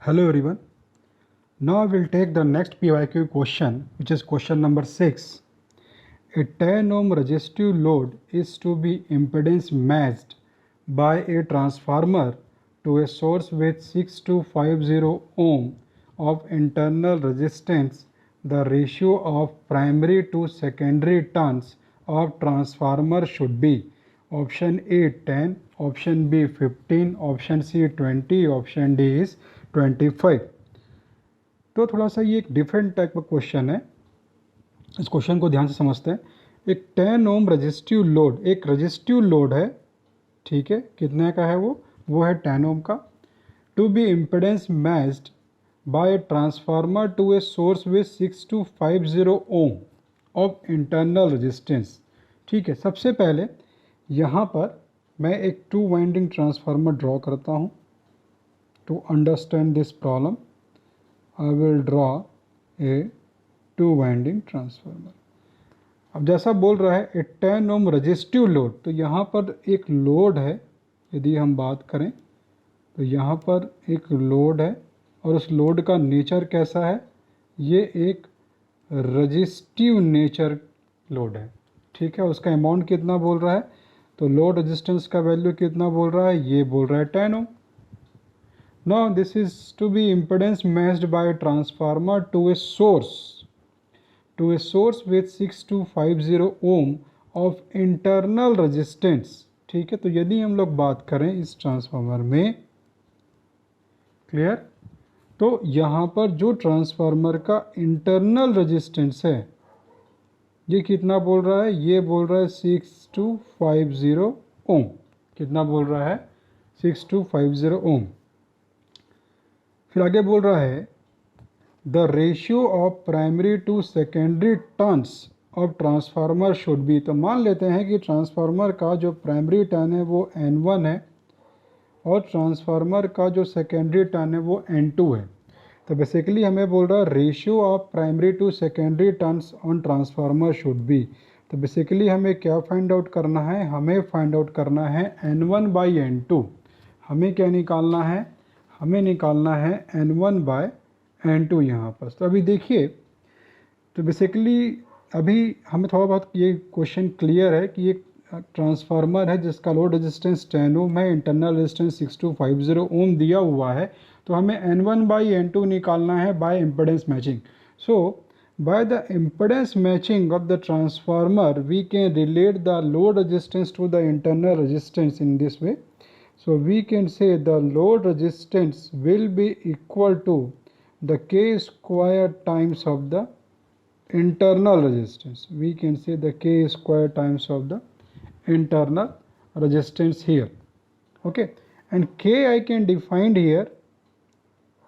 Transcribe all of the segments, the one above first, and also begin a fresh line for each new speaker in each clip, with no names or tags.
Hello everyone. Now we'll take the next PYQ question, which is question number 6. A 10 ohm resistive load is to be impedance matched by a transformer to a source with 6250 ohm of internal resistance. The ratio of primary to secondary turns of transformer should be option A 10, option B 15, option C 20, option D is 25. तो थोड़ा सा ये एक different type का question है। इस question को ध्यान से समझते हैं। एक 10 ओम रजिस्टिव लोड, एक रजिस्टिव लोड है, ठीक है, कितने का है वो है 10 ओम का, to be impedance matched by transformer to a source with 6250 ohm of internal resistance. ठीक है, सबसे पहले यहाँ पर मैं एक 2 वाइंडिंग ट्रांसफार्मर ड्रॉ करता हूँ। To understand this problem I will draw a 2 winding transformer। अब जैसा बोल रहा है ए 10 ओम रजिस्टिव लोड, तो यहाँ पर एक लोड है। यदि हम बात करें तो यहाँ पर एक लोड है और उस लोड का नेचर कैसा है, ये एक रजिस्टिव नेचर लोड है। ठीक है, उसका अमाउंट कितना बोल रहा है, तो लोड रेजिस्टेंस का वैल्यू कितना बोल रहा है, ये बोल रहा है 10 ओम। Now this is to be impedance matched by a transformer to a source with 6250 ohm of internal resistance। ठीक है, तो यदि हम लोग बात करें इस ट्रांसफार्मर में, क्लियर, तो यहाँ पर जो ट्रांसफार्मर का इंटरनल रेजिस्टेंस है ये कितना बोल रहा है, ये बोल रहा है 6250 ओम। कितना बोल रहा है, 6250 ओम। फिर आगे बोल रहा है the ratio of primary to secondary turns of transformer should be. तो मान लेते हैं कि ट्रांसफार्मर का जो प्राइमरी टर्न है वो N1 है और ट्रांसफार्मर का जो सेकेंडरी टर्न है वो N2 है। तो बेसिकली हमें बोल रहा है ratio of primary to secondary turns on transformer should be. तो बेसिकली हमें क्या फाइंड आउट करना है, हमें फाइंड आउट करना है N1/N2। हमें क्या निकालना है, हमें निकालना है N1/N2 यहाँ पर। तो अभी देखिए, तो बेसिकली अभी हमें थोड़ा बहुत ये क्वेश्चन क्लियर है कि एक ट्रांसफार्मर है जिसका लोड रेजिस्टेंस 10 ओम है, इंटरनल रेजिस्टेंस 6250 ओम दिया हुआ है, तो हमें N1/N2 निकालना है by impedance matching. So by the impedance matching of the transformer we can relate the load resistance to the internal resistance in this way. So we can say the load resistance will be equal to the K square times of the internal resistance. We can say the K square times of the internal resistance here. Okay, and K I can define here,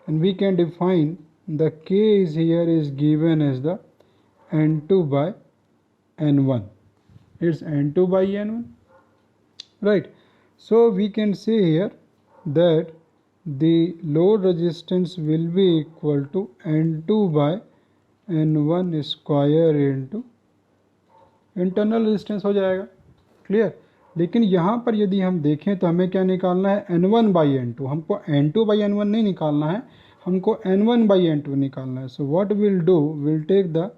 and we can define the K is here is given as the N2/N1. It's N2/N1, right? So we can say here that the load resistance will be equal to N2/N1 square into internal resistance हो जाएगा। Clear, लेकिन यहाँ पर यदि हम देखें तो हमें क्या निकालना है, N1/N2। हमको N2/N1 नहीं निकालना है, हमको N1/N2 निकालना है। So what will do, will take the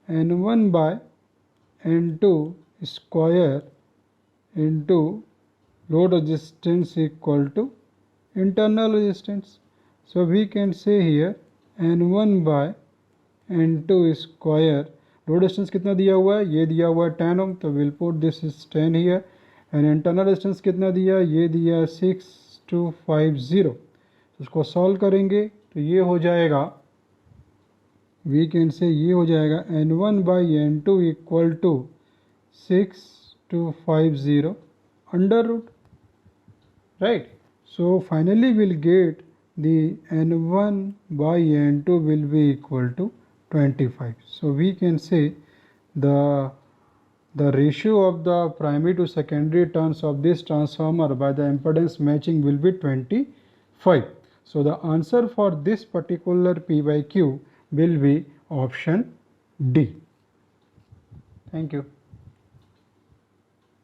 N1/N2 square into load resistance equal to internal resistance. So we can say here N1/N2 square, load resistance कितना दिया हुआ है, ये दिया हुआ है 10 ओम, तो we'll put this is 10 here, and internal resistance कितना दिया, ये दिया 6250। तो इसको सॉल्व करेंगे तो ये हो जाएगा, we can say ये हो जाएगा N1/N2 equal to 6250 under root, right? So finally we'll get the N1/N2 will be equal to 25. So we can say the ratio of the primary to secondary turns of this transformer by the impedance matching will be 25. So the answer for this particular PYQ will be option D. Thank you.